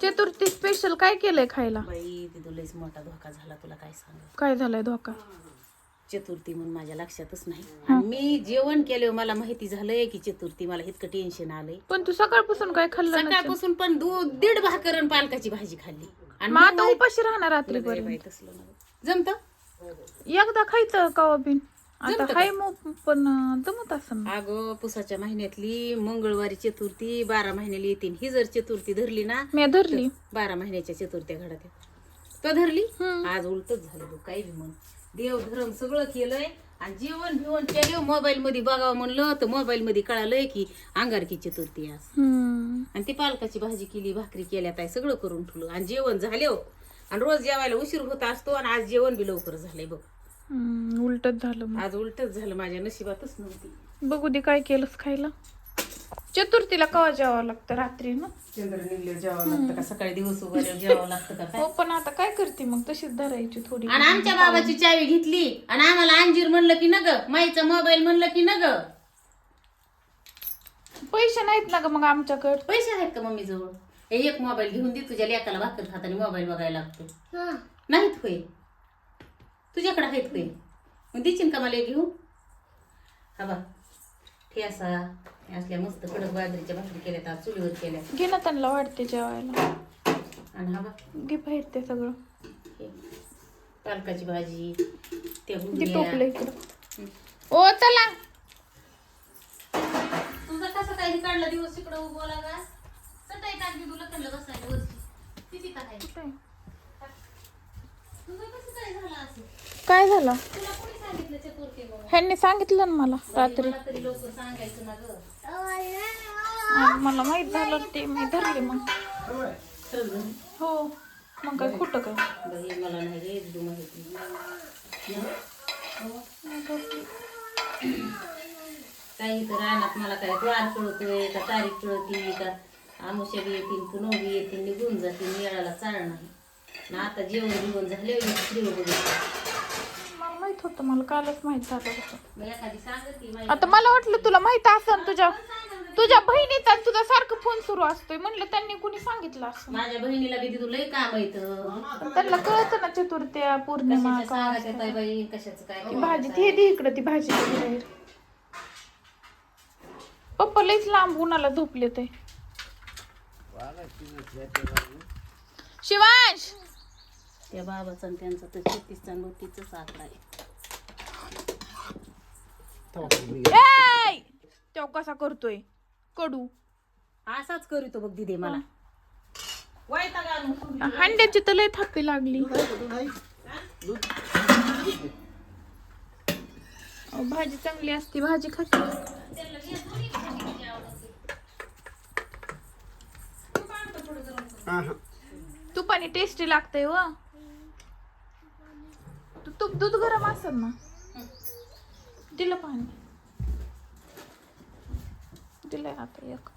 चतुर्थी special काय केलंय खायला? बाई ते लयच मोठा धोका झाला, तुला काय सांग. काय झालंय धोका? चतुर्थी म्हणून माझ्या लक्षातच नाही. आणि मी जेवण केलं, मला माहिती झालंय की चतुर्थी, मला इतकं टेन्शन आलंय. पण तू सकाळपासून काय खाल्लं? सकाळपासून पण दूध 1.5 भाकर आणि पालकाची भाजी खाल्ली. आणि मग आता उपाशी राहणार रात्री जमत एकदा खायचं कवा बिन. आता हाय मग पण जमत असं. अगं पुसाच्या महिन्यातली मंगळवारी चतुर्थी 12 महिन्याला येतील. ही जर चतुर्थी धरली ना, मी धरली 12 महिन्याच्या चतुर्थ्या घडत तो धरली. आज उलटच झालं बघ. काही बी म्हण, देव धर्म सगळं केलंय आणि जेवण बिवण केलं. मोबाईल मध्ये बघावं म्हणलं तर मोबाईल मध्ये कळालंय की अंगारकी चतुर्थी आज. आणि ती पालकाची भाजी केली, भाकरी केल्या, काय सगळं करून ठेवलं आणि जेवण झाले. आणि रोज जेवायला उशीर होत असतो आणि आज जेवण बी लवकर झालंय बघ. उलटच झालं. आज उलटच झालं, माझ्या नशिबातच नव्हती. बघू दे काय केलंस खायला. चतुर्थीला कवा जेवावं लागतं? रात्री ना. चंद्र निघल्यावर जेवावं लागतं का सकाळी दिवस उभारल्यावर जेवावं लागतं का? हो पण आता काय करते मग, तशीच धरायची थोडी. आणि आमच्या बाबाची चावी घेतली आणि आम्हाला अंजीर म्हणलं की नग, माईचा मोबाईल म्हणलं की नग. पैसे नाहीत ना ग मग आमच्याकडे. पैसे आहेत का मम्मी जवळ? एक मोबाईल घेऊन दे, तुझ्या लेकाला भाकर खाताना मोबाईल बघायला लागतो. नाहीत होय? तुझ्याकडे आहेत होय? मग देशील का मला घेऊन? हा बा ठेसा असल्या मस्त कडक बाजरीच्या भाकरी केल्या, आज चुलीवर केल्या. घे ना, त्यांना वाटते जेवायला. आणि हा बा घे बाहेर ते सगळं. पालकाची भाजी, त्या टोपलं इकडं. ओ चला. तुझा कसा काही काढला दिवस इकडं उभवला का? सटाई टाकली तुला थंड बसायला वरची. किती टाकायची? तुझं कसं काय झालं असं? काय झालं? तुला कोणी सांगितलं चतुर्थी म्हणून? ह्यांनी सांगितलं ना मला रात्री. मला तरी लवकर सांगायचं ना ग. मला माहित झालं ते मी धरले मग. हो मग काय खोटं काय? बाई मला नाही रे एकदम माहिती. काही तर रानात मला काय द्वार कळतोय का, तारीख कळती का, आमुष्या बी येतील, पुनव बी येतील, निघून जातील, मेळाला चाळ नाही ना. आता जेवण बिवण झाले मला माहित होतं, मला कालच माहित झालं होतं. एखादी सांगत आता मला वाटलं तुला माहित असेल, तुझ्या बहिणीचा तुझा सारखं फोन सुरू असतोय, म्हणलं त्यांनी कुणी सांगितलं असं. माझ्या बहिणीला बी तुला लय काम येतं, त्यांना कळतं ना चतुर्थ्या पौर्णिमा बाई कशाचं काय. ती भाजी ती दे इकडं, ती भाजी बाहेर. पप्पा लईच लांब उन्हाला झोपले ते. शिवांश त्या बाबाचा आणि त्यांचा तर 36चा 39चाच आकडा आहे. तो कसा करतोय कडू असाच करीतो बघ दिदे मला. वैताग आणून हंड्याची तर लय थापी लागली. भाजी चांगली असती, भाजी खाते. तुपाने टेस्टी लागतंय व. तूप दूध गरम असेल ना, दिलं पाणी दिलंय आता एक.